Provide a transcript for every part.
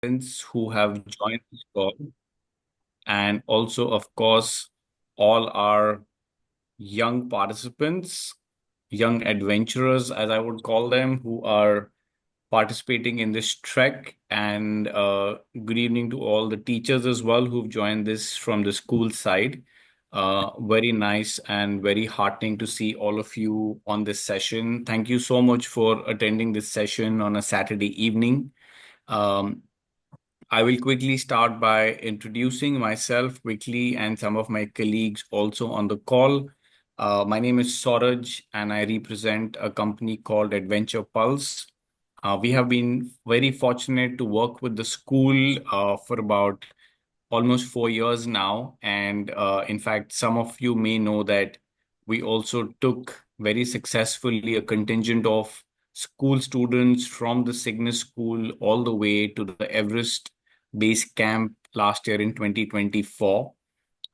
parents who have joined this call, and also, of course, all our young participants, young adventurers, as I would call them, who are participating in this trek. And good evening to all the teachers as well who've joined this from the school side. Very nice and very heartening to see all of you on this session. Thank you so much for attending this session on a Saturday evening. Um, I will quickly start by introducing myself quickly and some of my colleagues also on the call. My name is Sauraj, and I represent a company called Adventure Pulse. We have been very fortunate to work with the school for about almost 4 years now. And in fact, some of you may know that we also took very successfully a contingent of school students from the Cygnus School all the way to the Everest base camp last year in 2024.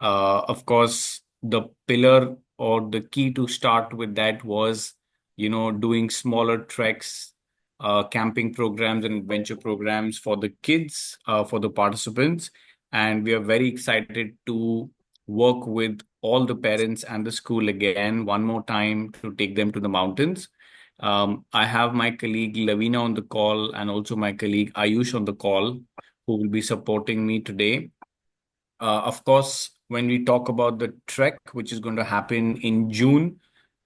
Of course, the pillar or the key to start with that was, doing smaller treks, camping programs and adventure programs for the kids, for the participants. And we are very excited to work with all the parents and the school again one more time to take them to the mountains. I have my colleague Lavina on the call and also my colleague Ayush on the call who will be supporting me today. Of course, when we talk about the trek, which is going to happen in June,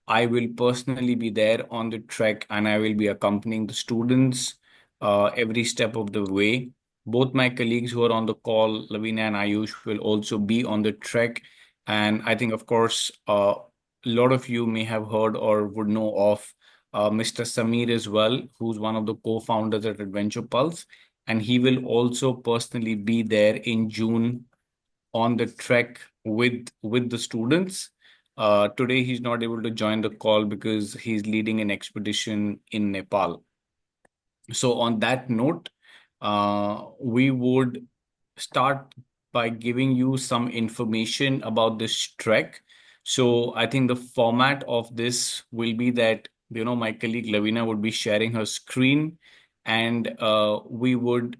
I will personally be there on the trek and I will be accompanying the students every step of the way. Both my colleagues who are on the call, Lavina and Ayush, will also be on the trek. And I think, of course, a lot of you may have heard or would know of Mr. Samir as well, who's one of the co-founders at Adventure Pulse. And he will also personally be there in June on the trek with the students. Today he's not able to join the call because he's leading an expedition in Nepal. So on that note, we would start by giving you some information about this trek. So I think the format of this will be that, my colleague Lavina would be sharing her screen, and we would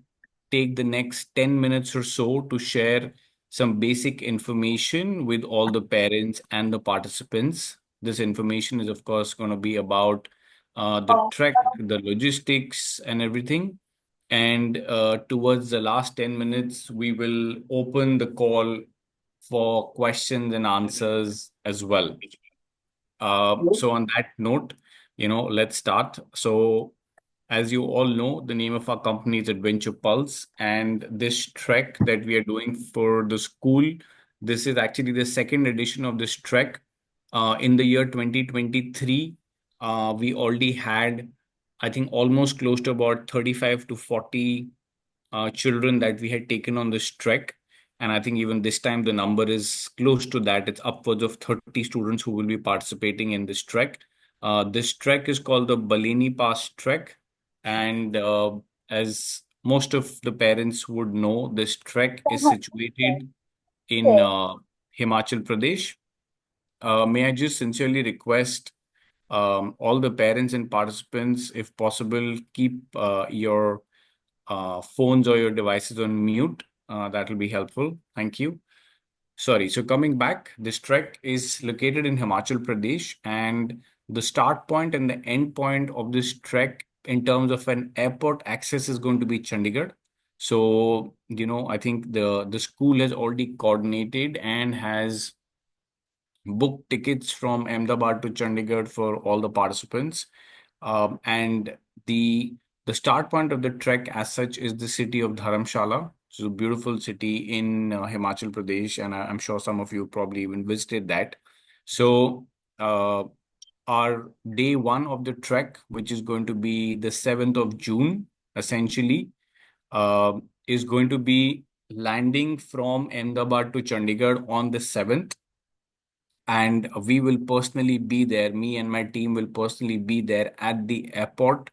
take the next 10 minutes or so to share some basic information with all the parents and the participants. This information is, of course, going to be about the trek, the logistics, and everything. And towards the last 10 minutes, we will open the call for questions and answers as well. So, on that note, let's start. So, as you all know, the name of our company is Adventure Pulse, and this trek that we are doing for the school, this is actually the second edition of this trek. In the year 2023, we already had, I think, almost close to about 35 to 40 children that we had taken on this trek. And I think even this time the number is close to that. It's upwards of 30 students who will be participating in this trek. This trek is called the Baleni Pass Trek. And as most of the parents would know, this trek is situated in Himachal Pradesh. May I just sincerely request all the parents and participants, if possible, keep your phones or your devices on mute. That will be helpful. Thank you. Sorry. So coming back, this trek is located in Himachal Pradesh, and the start point and the end point of this trek in terms of an airport access is going to be Chandigarh. So, I think the school has already coordinated and has booked tickets from Ahmedabad to Chandigarh for all the participants. And the start point of the trek as such is the city of Dharamshala. It's a beautiful city in Himachal Pradesh, and I'm sure some of you probably even visited that. So our day one of the trek, which is going to be the 7th of June, essentially, is going to be landing from Ahmedabad to Chandigarh on the 7th. And we will personally be there. Me and my team will personally be there at the airport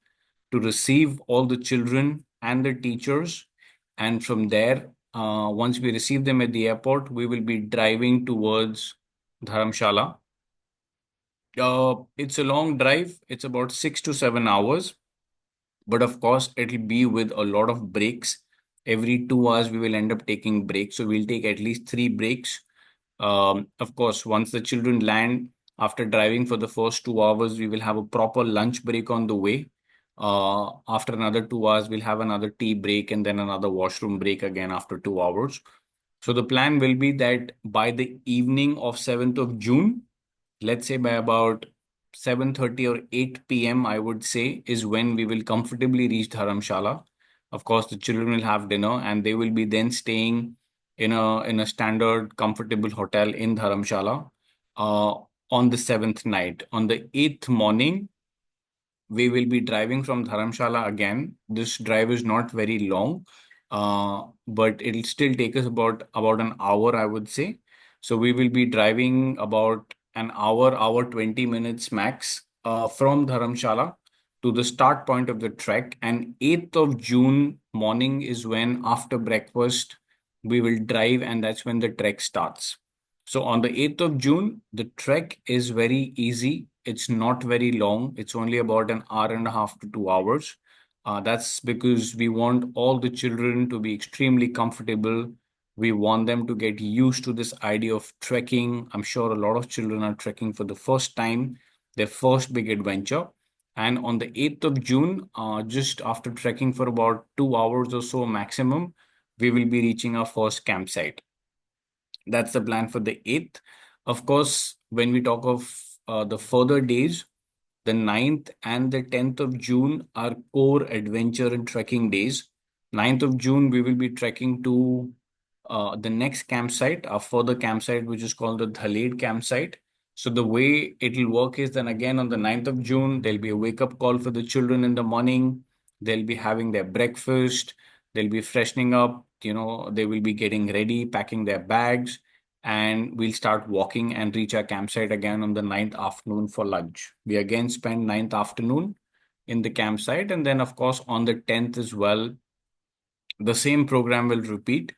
to receive all the children and the teachers. And from there, once we receive them at the airport, we will be driving towards Dharamshala. It's a long drive. It's about 6 to 7 hours. But of course, it'll be with a lot of breaks. every 2 hours we will end up taking breaks. So we'll take at least 3 breaks. Of course, once the children land after driving for the first 2 hours, we will have a proper lunch break on the way. After another 2 hours, we'll have another tea break and then another washroom break again after 2 hours. So the plan will be that by the evening of 7th of June, let's say by about 7:30 or 8 p.m., I would say, is when we will comfortably reach Dharamshala. Of course, the children will have dinner and they will be then staying in a standard, comfortable hotel in Dharamshala uh, on the seventh night. On the eighth morning, we will be driving from Dharamshala again. This drive is not very long, but it'll still take us about an hour, I would say. So we will be driving about an hour 20 minutes max from Dharamshala to the start point of the trek. And 8th of June morning is when, after breakfast, we will drive, and that's when the trek starts. So on the 8th of June, the trek is very easy. It's not very long. It's only about an hour and a half to 2 hours. That's because we want all the children to be extremely comfortable. We want them to get used to this idea of trekking. I'm sure a lot of children are trekking for the first time, their first big adventure. And on the 8th of June, just after trekking for about 2 hours or so maximum, we will be reaching our first campsite. That's the plan for the 8th. Of course, when we talk of the further days, the 9th and the 10th of June are core adventure and trekking days. 9th of June, we will be trekking to the next campsite, our further campsite, which is called the Dhaled campsite. So the way it'll work is then again on the 9th of June, there'll be a wake-up call for the children in the morning. They'll be having their breakfast. They'll be freshening up. They will be getting ready, packing their bags, and we'll start walking and reach our campsite again on the 9th afternoon for lunch. We again spend 9th afternoon in the campsite, and then of course on the 10th as well, the same program will repeat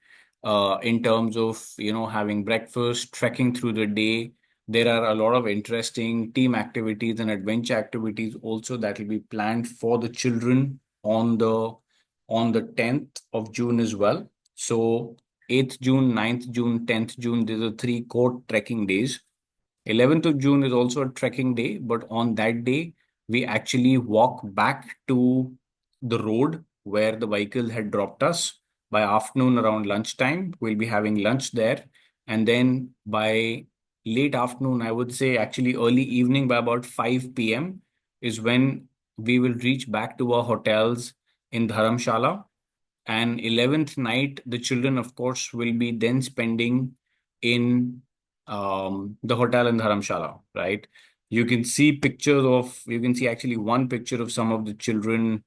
in terms of having breakfast, trekking through the day. There are a lot of interesting team activities and adventure activities also that will be planned for the children on the 10th of June as well. So 8th June, 9th June, 10th June, these are three core trekking days. 11th of June is also a trekking day, but on that day, we actually walk back to the road where the vehicle had dropped us. By afternoon around lunchtime, we'll be having lunch there. And then by late afternoon, I would say actually early evening, by about 5 p.m., is when we will reach back to our hotels in Dharamshala. And 11th night, the children, of course, will be then spending in the hotel in Dharamshala, right? You can see actually one picture of some of the children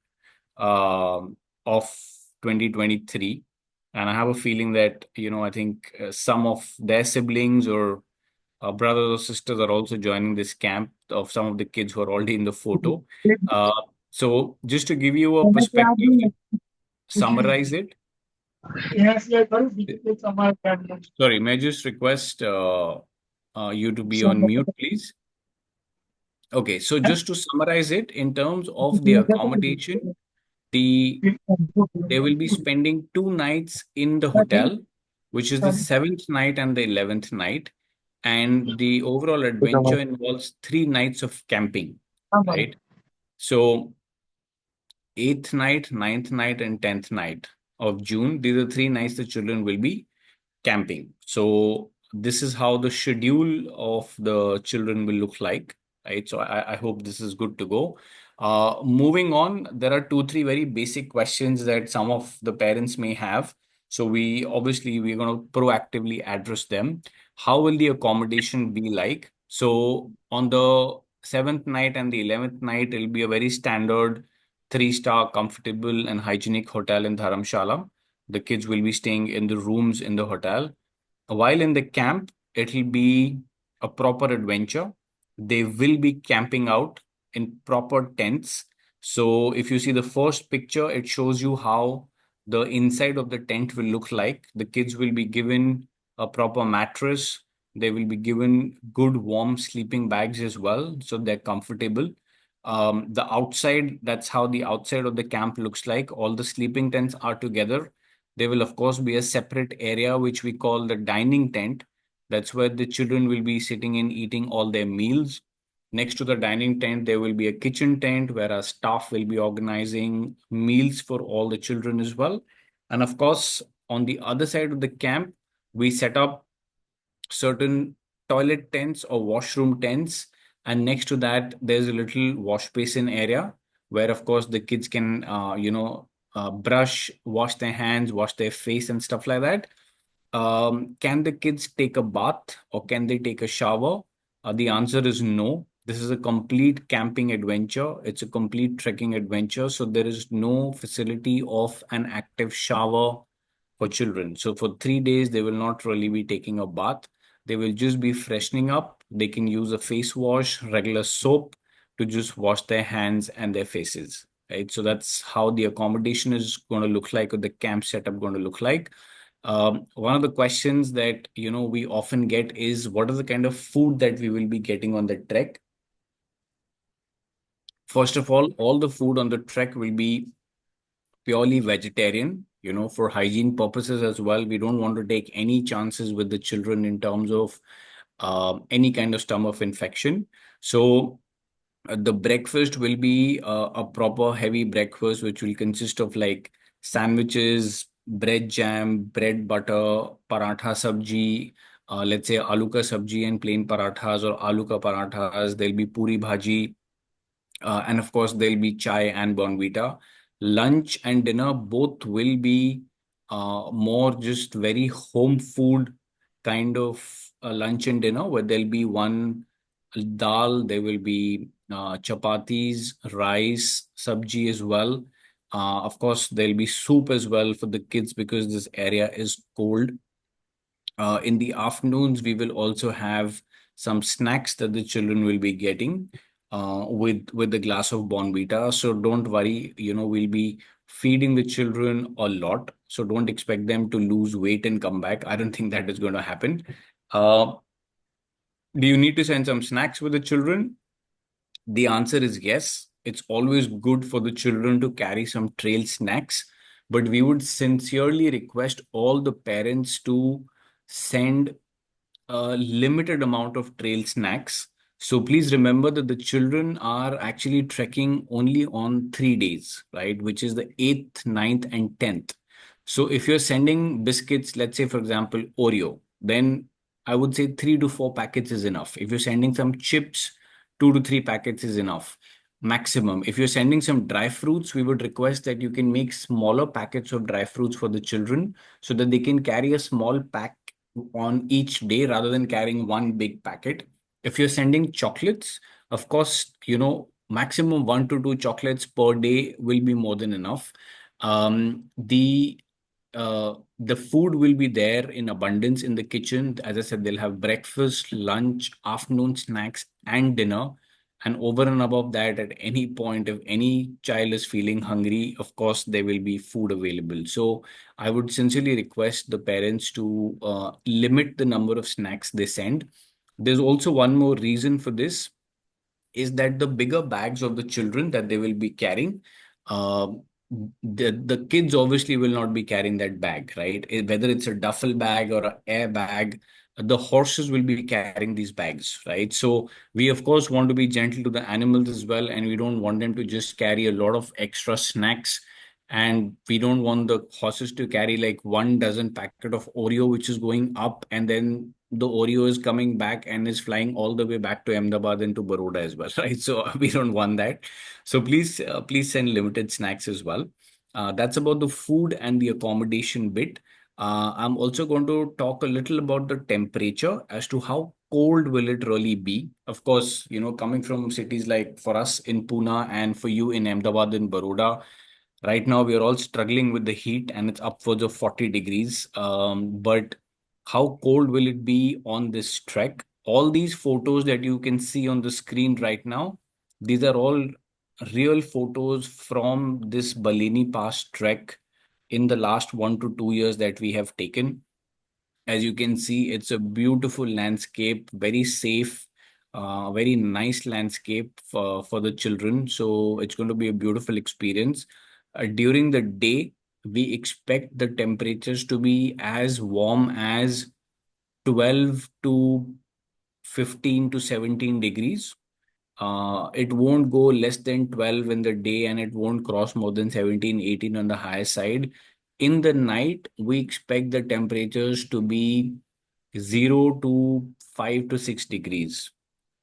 of 2023. And I have a feeling that, I think some of their siblings or brothers or sisters are also joining this camp of some of the kids who are already in the photo. Uh, so just to give you a perspective, summarize it. Yes, yes, very difficult summer can Sorry, may I just request you to be on mute, please? Okay, so just to summarize it, in terms of the accommodation, the they will be spending 2 nights in the hotel, which is the seventh night and the 11th night. And the overall adventure involves 3 nights of camping, right? So, eighth night, ninth night, and 10th night of June, these are 3 nights the children will be camping. So this is how the schedule of the children will look like, right? So I hope this is good to go. Moving on, there are two, three very basic questions that some of the parents may have. So we're going to proactively address them. How will the accommodation be like? So on the seventh night and the 11th night, it'll be a very standard three-star comfortable and hygienic hotel in Dharamshala. The kids will be staying in the rooms in the hotel. While in the camp, it'll be a proper adventure. They will be camping out in proper tents. So if you see the first picture, it shows you how the inside of the tent will look like. The kids will be given a proper mattress. They will be given good warm sleeping bags as well, so they're comfortable. The outside, that's how the outside of the camp looks like. All the sleeping tents are together. There will, of course, be a separate area which we call the dining tent. That's where the children will be sitting and eating all their meals. Next to the dining tent, there will be a kitchen tent where our staff will be organizing meals for all the children as well. And of course, on the other side of the camp, we set up certain toilet tents or washroom tents. And next to that, there's a little wash basin area where, of course, the kids can, brush, wash their hands, wash their face, and stuff like that. Can the kids take a bath or can they take a shower? The answer is no. This is a complete camping adventure. It's a complete trekking adventure. So there is no facility of an active shower for children. So for 3 days, they will not really be taking a bath. They will just be freshening up. They can use a face wash, regular soap to just wash their hands and their faces. Right. So that's how the accommodation is going to look like, or the camp setup going to look like. One of the questions that we often get is what is the kind of food that we will be getting on the trek? First of all the food on the trek will be purely vegetarian, for hygiene purposes as well. We don't want to take any chances with the children in terms of any kind of stomach infection. So the breakfast will be a proper heavy breakfast, which will consist of like sandwiches, bread jam, bread butter, paratha sabji, let's say aloo ka sabji and plain parathas or aloo ka parathas. There'll be puri bhaji, and of course, there'll be chai and bonvita. Lunch and dinner both will be more just very home food kind of lunch and dinner, where there'll be one dal, there will be chapatis, rice, sabji as well. Of course, there'll be soup as well for the kids because this area is cold. In the afternoons, we will also have some snacks that the children will be getting with the glass of Bonvita. So don't worry, we'll be feeding the children a lot. So don't expect them to lose weight and come back. I don't think that is going to happen. Uh, do you need to send some snacks with the children? The answer is yes. It's always good for the children to carry some trail snacks, but we would sincerely request all the parents to send a limited amount of trail snacks. So please remember that the children are actually trekking only on 3 days, right? Which is the 8th, ninth, and 10th. So if you're sending biscuits, let's say, for example, Oreo, then I would say 3 to 4 packets is enough. If you're sending some chips, 2 to 3 packets is enough maximum. If you're sending some dry fruits, we would request that you can make smaller packets of dry fruits for the children so that they can carry a small pack on each day rather than carrying one big packet. If you're sending chocolates, of course, maximum 1 to 2 chocolates per day will be more than enough. The food will be there in abundance in the kitchen. As I said, they'll have breakfast, lunch, afternoon snacks, and dinner. And over and above that, at any point, if any child is feeling hungry, of course, there will be food available. So I would sincerely request the parents to limit the number of snacks they send. There's also one more reason for this is that the bigger bags of the children that they will be carrying, uh, the kids obviously will not be carrying that bag, right? Whether it's a duffel bag or an air bag, the horses will be carrying these bags, right? So we of course want to be gentle to the animals as well, and we don't want them to just carry a lot of extra snacks, and we don't want the horses to carry like 1 dozen packet of Oreo, which is going up, and then the Oreo is coming back and is flying all the way back to Ahmedabad and to Baroda as well, right? So we don't want that. So please send limited snacks as well. That's about the food and the accommodation bit. I'm also going to talk a little about the temperature as to how cold will it really be. Of course, coming from cities like for us in Pune and for you in Ahmedabad and Baroda, right now we are all struggling with the heat and it's upwards of 40 degrees. But how cold will it be on this trek? All these photos that you can see on the screen right now, these are all real photos from this Baleni Pass Trek in the last 1 to 2 years that we have taken. As you can see, it's a beautiful landscape, very safe, very nice landscape for the children. So it's going to be a beautiful experience. During the day, we expect the temperatures to be as warm as 12 to 15 to 17 degrees. It won't go less than 12 in the day, and it won't cross more than 17, 18 on the higher side. In the night, we expect the temperatures to be 0 to 5 to 6 degrees.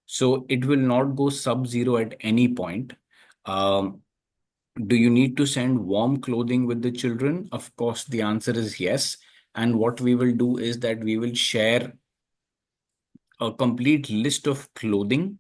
So it will not go sub-zero at any point. Um, do you need to send warm clothing with the children? Of course, the answer is yes. And what we will do is that we will share a complete list of clothing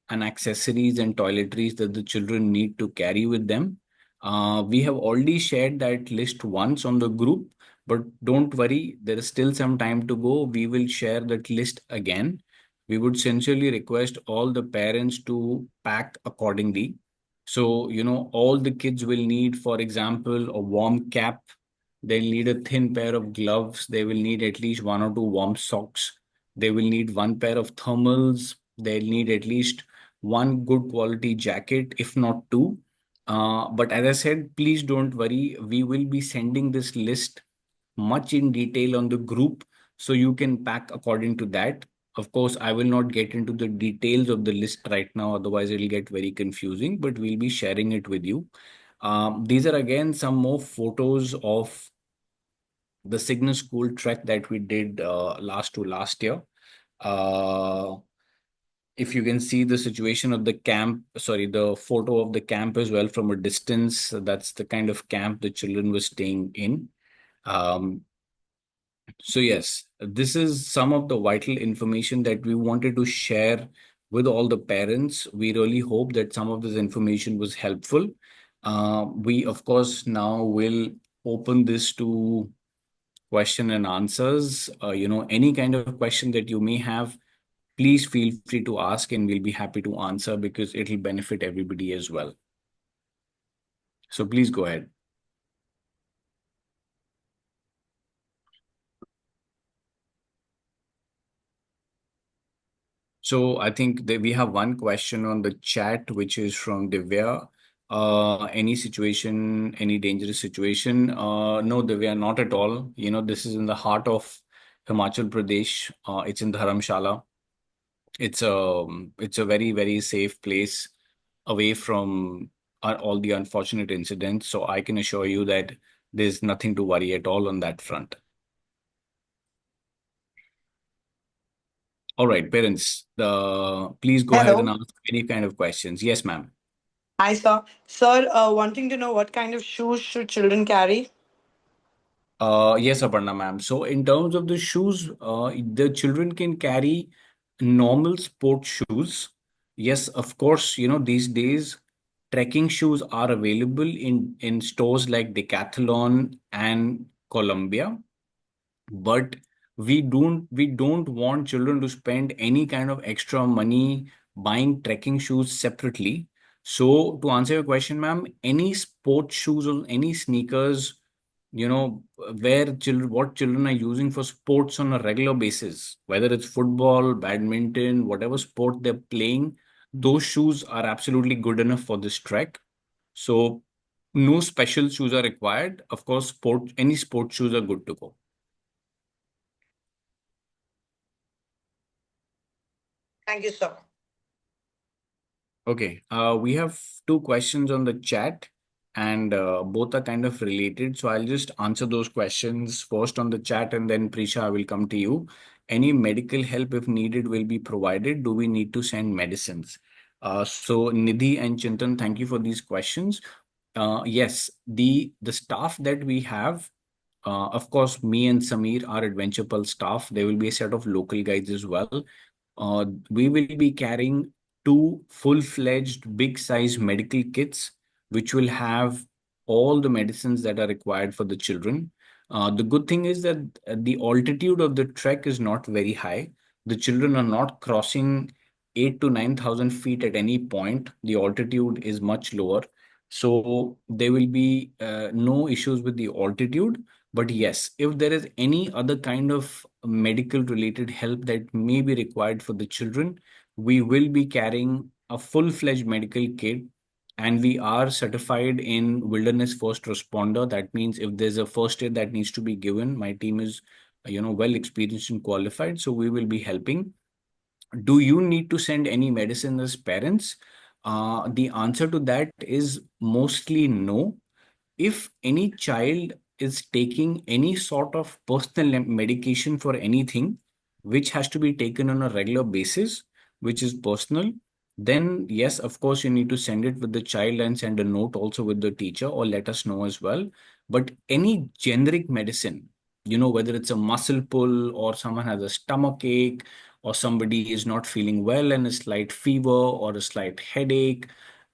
and accessories and toiletries that the children need to carry with them. We have already shared that list once on the group, but don't worry, there is still some time to go. We will share that list again. We would sincerely request all the parents to pack accordingly. So, all the kids will need, for example, a warm cap. They'll need a thin pair of gloves. They will need at least one or two warm socks. They will need one pair of thermals. They'll need at least one good quality jacket, if not two. But as I said, please don't worry. We will be sending this list much in detail on the group so you can pack according to that. Of course, I will not get into the details of the list right now, otherwise, it'll get very confusing, but we'll be sharing it with you. These are again some more photos of the Cygnus School trek that we did last year. Uh, if you can see the situation of the camp, sorry, the photo of the camp as well from a distance, that's the kind of camp the children were staying in. Um, so, yes, this is some of the vital information that we wanted to share with all the parents. We really hope that some of this information was helpful. We, of course, now will open this to question and answers. Any kind of question that you may have, please feel free to ask and we'll be happy to answer because it'll benefit everybody as well. So please go ahead. So I think that we have one question on the chat, which is from Divya. Any situation, any dangerous situation? No, Divya, not at all. This is in the heart of Himachal Pradesh. It's in Dharamshala. It's a very, very safe place away from all the unfortunate incidents. So I can assure you that there's nothing to worry at all on that front. All right, parents, please go ahead and Hello. ask any kind of questions. Yes, ma'am. Hi, sir. Sir, wanting to know what kind of shoes should children carry? Yes, Aparna, ma'am. So in terms of the shoes, the children can carry normal sport shoes. Yes, of course, these days trekking shoes are available in stores like Decathlon and Columbia, but we don't want children to spend any kind of extra money buying trekking shoes separately. So to answer your question, ma'am, any sport shoes or any sneakers, where children what children are using for sports on a regular basis, whether it's football, badminton, whatever sport they're playing, those shoes are absolutely good enough for this trek. So no special shoes are required. Of course, any sport shoes are good to go. Thank you, sir. Okay, we have two questions on the chat, and both are kind of related. So I'll just answer those questions first on the chat, and then Prisha, I will come to you. Any medical help, if needed, will be provided. Do we need to send medicines? So Nidhi and Chintan, thank you for these questions. Yes, the staff that we have, of course, me and Samir are Adventure Pulse staff. There will be a set of local guides as well. We will be carrying two full-fledged big-size medical kits, which will have all the medicines that are required for the children. The good thing is that the altitude of the trek is not very high. The children are not crossing 8 to 9,000 feet at any point. The altitude is much lower. So there will be no issues with the altitude. But yes, if there is any other kind of medical related help that may be required for the children, we will be carrying a full-fledged medical kit and we are certified in wilderness first responder. That means if there's a first aid that needs to be given, my team is, well experienced and qualified, so we will be helping. Do you need to send any medicine as parents? The answer to that is mostly no. If any child is taking any sort of personal medication for anything which has to be taken on a regular basis, which is personal, then yes, of course, you need to send it with the child and send a note also with the teacher, or let us know as well. But any generic medicine, whether it's a muscle pull, or someone has a stomach ache, or somebody is not feeling well and a slight fever or a slight headache,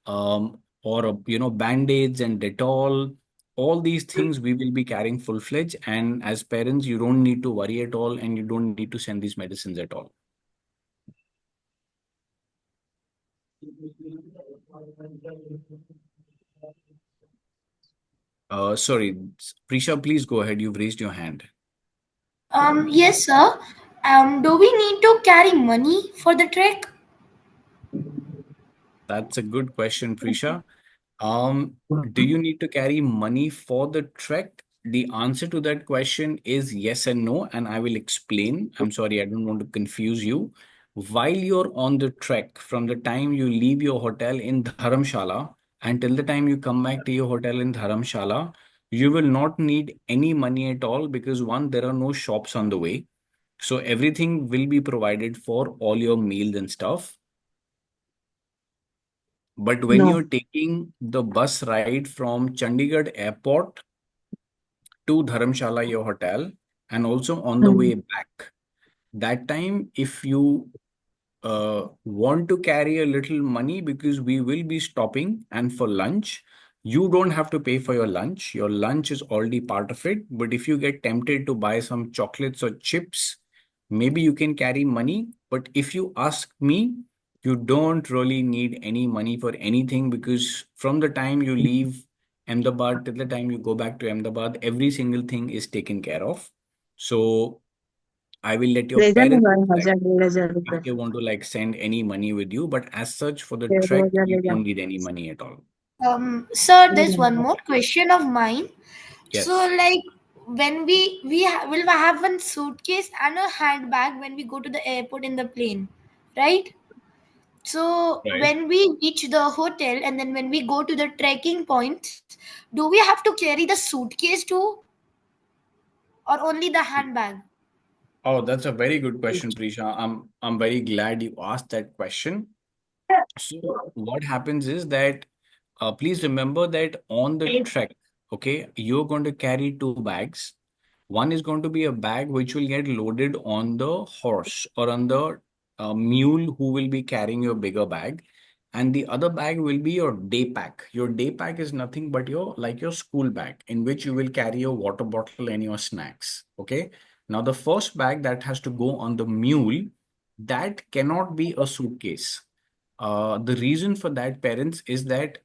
or band-aids and Dettol, all these things we will be carrying full-fledged. And as parents, you don't need to worry at all, and you don't need to send these medicines at all. Sorry, Prisha, please go ahead. You've raised your hand. Yes, sir. Do we need to carry money for the trek? That's a good question, Prisha. Do you need to carry money for the trek? The answer to that question is yes and no, and I will explain. I'm sorry, I don't want to confuse you. While you're on the trek, from the time you leave your hotel in Dharamshala until the time you come back to your hotel in Dharamshala, you will not need any money at all, because one, there are no shops on the way. So everything will be provided for, all your meals and stuff. But when No. you're taking the bus ride from Chandigarh airport to Dharamshala, your hotel, and also on the way Mm. back, that time, if you want to carry a little money, because we will be stopping and for lunch, you don't have to pay for your lunch. Your lunch is already part of it. But if you get tempted to buy some chocolates or chips, maybe you can carry money. But if you ask me, you don't really need any money for anything, because from the time you leave Ahmedabad till the time you go back to Ahmedabad, every single thing is taken care of. So I will let your ले जा parents mobile decide 1,000 1,000 रुपए if they want to like send any money with you. But as such, for the तेरे trek, 2,000 you ले जा don't need any money at all. Sir, there's one more question of mine. So, Yes, like, when will have one suitcase and a handbag when we go to the airport in the plane, right? So, right. when we reach the hotel and then when we go to the trekking points, do we have to carry the suitcase too, or only the handbag? Oh, that's a very good question, Prisha. I'm very glad you asked that question. So what happens is that, please remember that on the trek, okay, you're going to carry two bags. One is going to be a bag which will get loaded on the horse or on the mule who will be carrying your bigger bag. And the other bag will be your day pack. Your day pack is nothing but your school bag, in which you will carry your water bottle and your snacks. Okay. Now the first bag that has to go on the mule, that cannot be a suitcase. The reason for that, parents, is that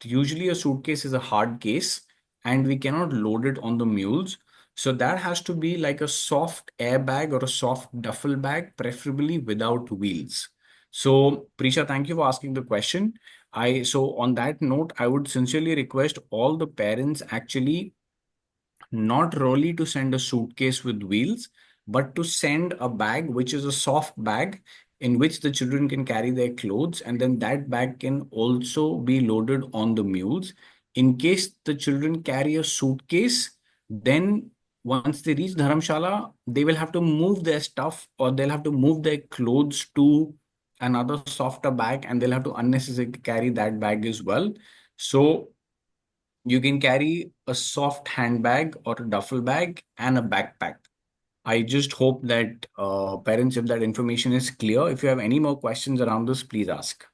usually a suitcase is a hard case, and we cannot load it on the mules. So that has to be like a soft airbag or a soft duffel bag, preferably without wheels. So, Prisha, thank you for asking the question. So on that note, I would sincerely request all the parents actually not really to send a suitcase with wheels, but to send a bag which is a soft bag in which the children can carry their clothes, and then that bag can also be loaded on the mules. In case the children carry a suitcase, then once they reach Dharamshala, they will have to move their stuff, or they'll have to move their clothes to another softer bag, and they'll have to unnecessarily carry that bag as well. So you can carry a soft handbag or a duffel bag and a backpack. I just hope that parents, if that information is clear, if you have any more questions around this, please ask.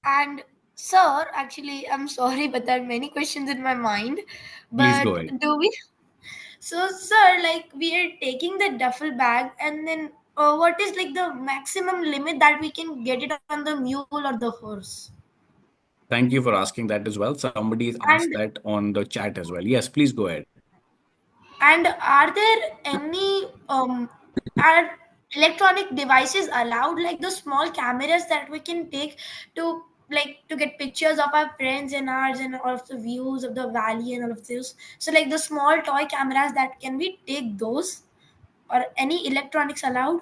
And sir, actually, I'm sorry, but there are many questions in my mind. Please go But ahead. do we? So, sir, like we are taking the duffel bag, and then what is like the maximum limit that we can get it on the mule or the horse? Thank you for asking that as well. Somebody has asked And that on the chat as well. Yes, please go ahead. are there any are electronic devices allowed, like the small cameras that we can take to like to get pictures of our friends and ours and all of the views of the valley and all of this. So like the small toy cameras, that can we take those, or any electronics allowed?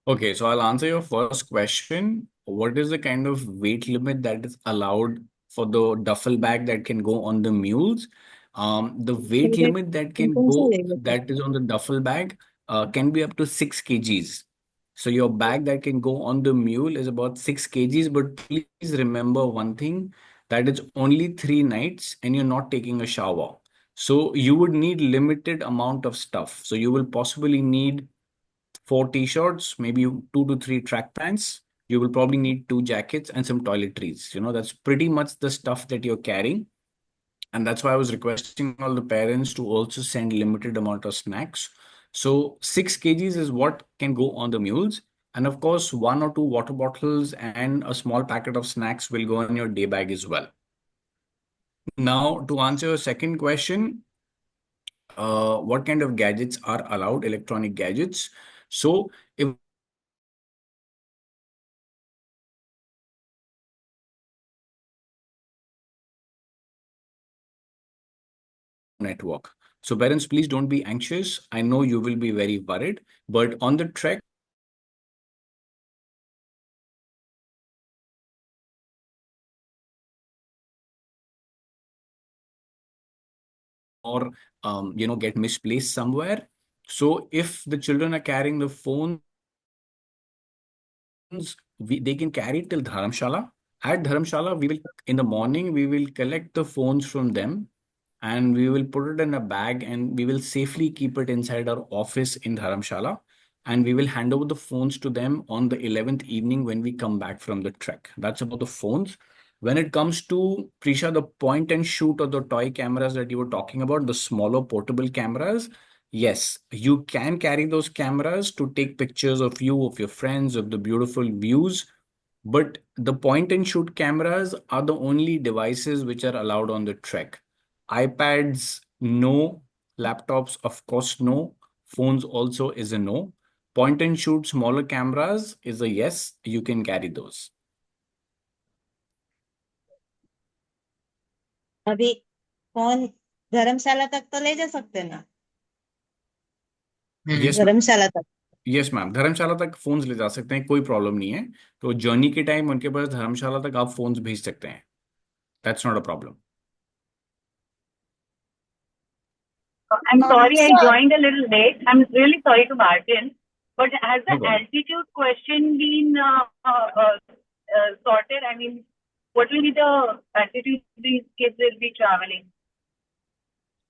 Okay, so I'll answer your first question. What is the kind of weight limit that is allowed for the duffel bag that can go on the mules? The weight limit that can go that is on the duffel bag can be up to 6 kgs. So your bag that can go on the mule is about 6 kgs, but please remember one thing, that it's only 3 nights and you're not taking a shower. So you would need limited amount of stuff. So you will possibly need 4 t-shirts, maybe 2 to 3 track pants. You will probably need 2 jackets and some toiletries. That's pretty much the stuff that you're carrying. And that's why I was requesting all the parents to also send limited amount of snacks. So 6 kgs is what can go on the mules. And of course, 1 or 2 water bottles and a small packet of snacks will go in your day bag as well. Now, to answer your second question, what kind of gadgets are allowed, electronic gadgets? So if network. So parents, please don't be anxious. I know you will be very worried, but on the trek, or get misplaced somewhere. So if the children are carrying the phones, they can carry it till Dharamshala. At Dharamshala, in the morning, we will collect the phones from them and we will put it in a bag and we will safely keep it inside our office in Dharamshala. And we will hand over the phones to them on the 11th evening when we come back from the trek. That's about the phones. When it comes to, Prisha, the point and shoot or the toy cameras that you were talking about, the smaller portable cameras, yes, you can carry those cameras to take pictures of you, of your friends, of the beautiful views. But the point and shoot cameras are the only devices which are allowed on the trek. iPads, no. Laptops, of course, no. Phones also is a no. Point and shoot smaller cameras is a yes, you can carry those. अभी phone धर्मशाला तक तो ले जा सकते ना? Yes, ma'am. धर्मशाला तक yes ma'am, धर्मशाला तक phones ले जा सकते हैं, कोई प्रॉब्लम नहीं है। तो जर्नी के टाइम उनके पास धर्मशाला तक आप फोन्स भेज सकते हैं। That's not a problem. I'm sorry I Sir, joined a little late. I'm really sorry to bargain. But has the No problem. altitude question been sorted? I mean, what will be the altitude these kids will be traveling?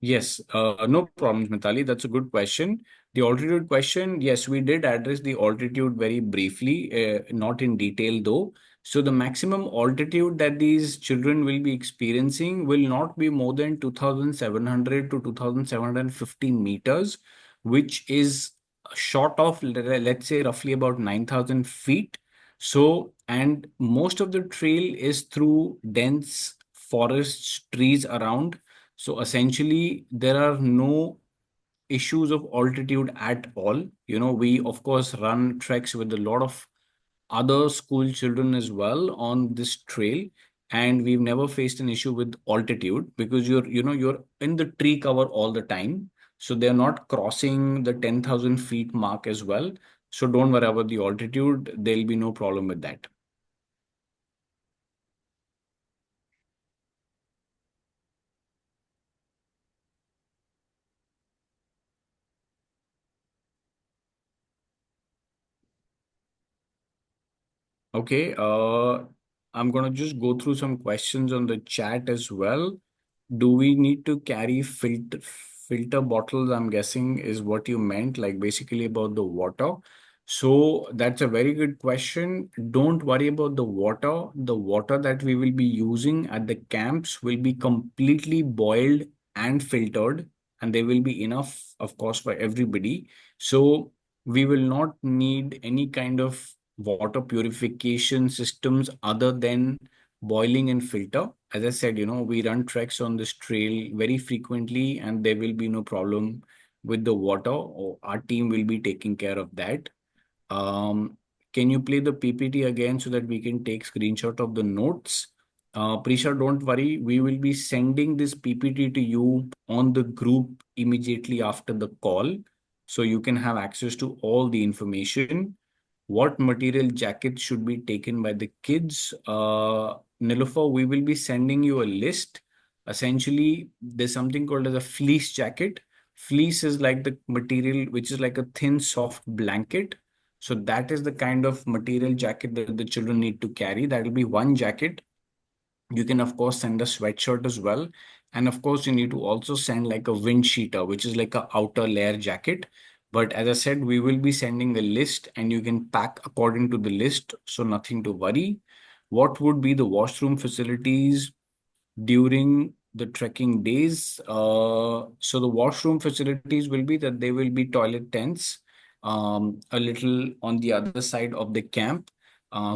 Yes, no problems, Mitali. That's a good question. The altitude question, yes, we did address the altitude very briefly, not in detail though. So the maximum altitude that these children will be experiencing will not be more than 2,700 to 2,750 meters, which is short of, let's say, roughly about 9,000 feet. So, and most of the trail is through dense forests, trees around. So essentially, there are no issues of altitude at all. We of course run treks with a lot of other school children as well on this trail, and we've never faced an issue with altitude because you're in the tree cover all the time. So they're not crossing the 10,000 feet mark as well. So don't worry about the altitude. There'll be no problem with that. Okay, I'm gonna just go through some questions on the chat as well. Do we need to carry filter bottles? I'm guessing is what you meant, like basically about the water. So that's a very good question. Don't worry about the water. The water that we will be using at the camps will be completely boiled and filtered, and there will be enough, of course, for everybody. So we will not need any kind of water purification systems other than boiling and filter. As I said, we run treks on this trail very frequently, and there will be no problem with the water, or our team will be taking care of that. Um, can you play the PPT again so that we can take screenshot of the notes? Prisha, don't worry. We will be sending this PPT to you on the group immediately after the call, so you can have access to all the information. What material jackets should be taken by the kids? Nilofer, we will be sending you a list. Essentially, there's something called as a fleece jacket. Fleece is like the material which is like a thin, soft blanket. So that is the kind of material jacket that the children need to carry. That will be one jacket. You can, of course, send a sweatshirt as well. And of course, you need to also send like a wind cheater, which is like a outer layer jacket. But as I said, we will be sending a list and you can pack according to the list. So nothing to worry. What would be the washroom facilities during the trekking days? So the washroom facilities will be that there will be toilet tents a little on the other side of the camp.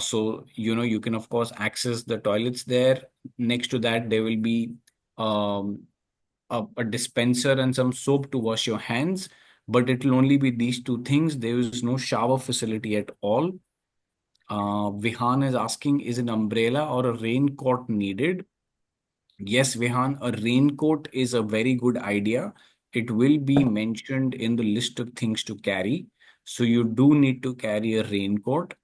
So, you can, of course, access the toilets there. Next to that, there will be um, a dispenser and some soap to wash your hands. But it will only be these two things. There is no shower facility at all. Vihan is asking, is an umbrella or a raincoat needed? Yes, Vihan, a raincoat is a very good idea. It will be mentioned in the list of things to carry. So you do need to carry a raincoat.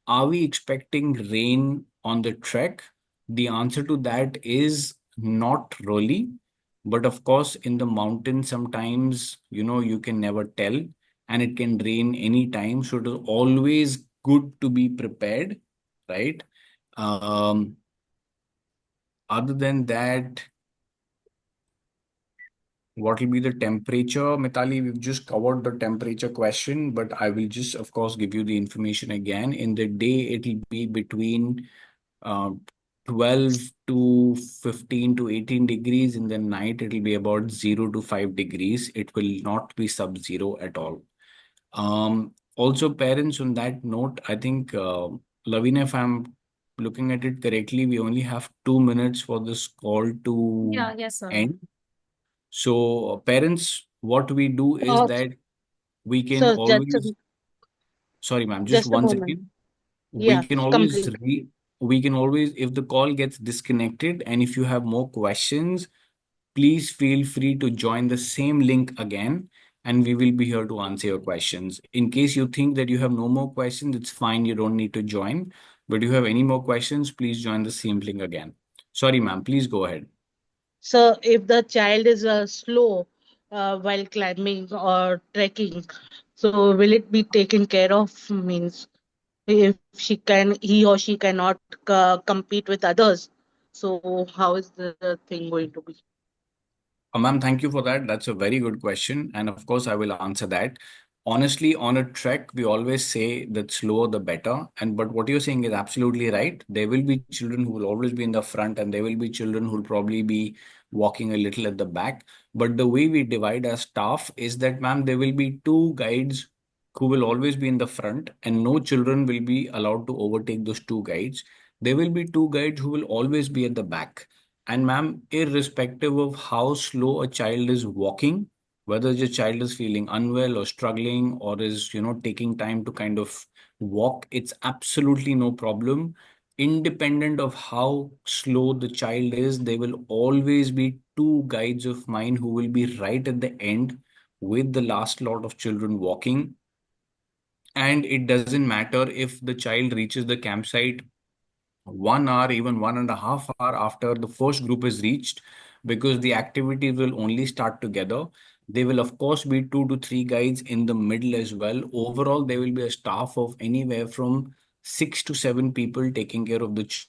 Are we expecting rain on the trek? The answer to that is not really. But of course, in the mountains, sometimes, you can never tell and it can rain anytime. So it is always good to be prepared, right? Um, Other than that, what will be the temperature? Mitali, we've just covered the temperature question, but I will just, of course, give you the information again. In the day, it will be between uh, 12 to 15 to 18 degrees. In the night, it will be about 0 to 5 degrees. It will not be sub-zero at all. Also, parents, on that note, I think, Lavina, if I'm looking at it correctly, we only have 2 minutes for this call to Yeah, yes, sir. end. So, parents, what we do is Uh, that we can so always, sorry, ma'am, just just a one moment. second. We Yeah, can always complete. we can always, if the call gets disconnected and if you have more questions, please feel free to join the same link again and we will be here to answer your questions. In case you think that you have no more questions, it's fine. You don't need to join. But if you have any more questions, please join the same link again. Sorry, ma'am, please go ahead. So if the child is slow while climbing or trekking, so will it be taken care of? Means if he or she cannot compete with others, so how is the thing going to be? Ma'am, thank you for that. That's a very good question. And of course, I will answer that. Honestly, on a trek, we always say that slower the better. And but what you're saying is absolutely right. There will be children who will always be in the front, and there will be children who will probably be walking a little at the back. But the way we divide our staff is that, ma'am, there will be two guides who will always be in the front, and no children will be allowed to overtake those two guides. There will be two guides who will always be at the back. And ma'am, irrespective of how slow a child is walking, whether the child is feeling unwell or struggling or is, taking time to kind of walk, it's absolutely no problem. Independent of how slow the child is, there will always be two guides of mine who will be right at the end with the last lot of children walking. And it doesn't matter if the child reaches the campsite 1 hour, even 1.5 hour after the first group is reached, because the activities will only start together. There will, of course, be 2 to 3 guides in the middle as well. Overall, there will be a staff of anywhere from 6 to 7 people taking care of the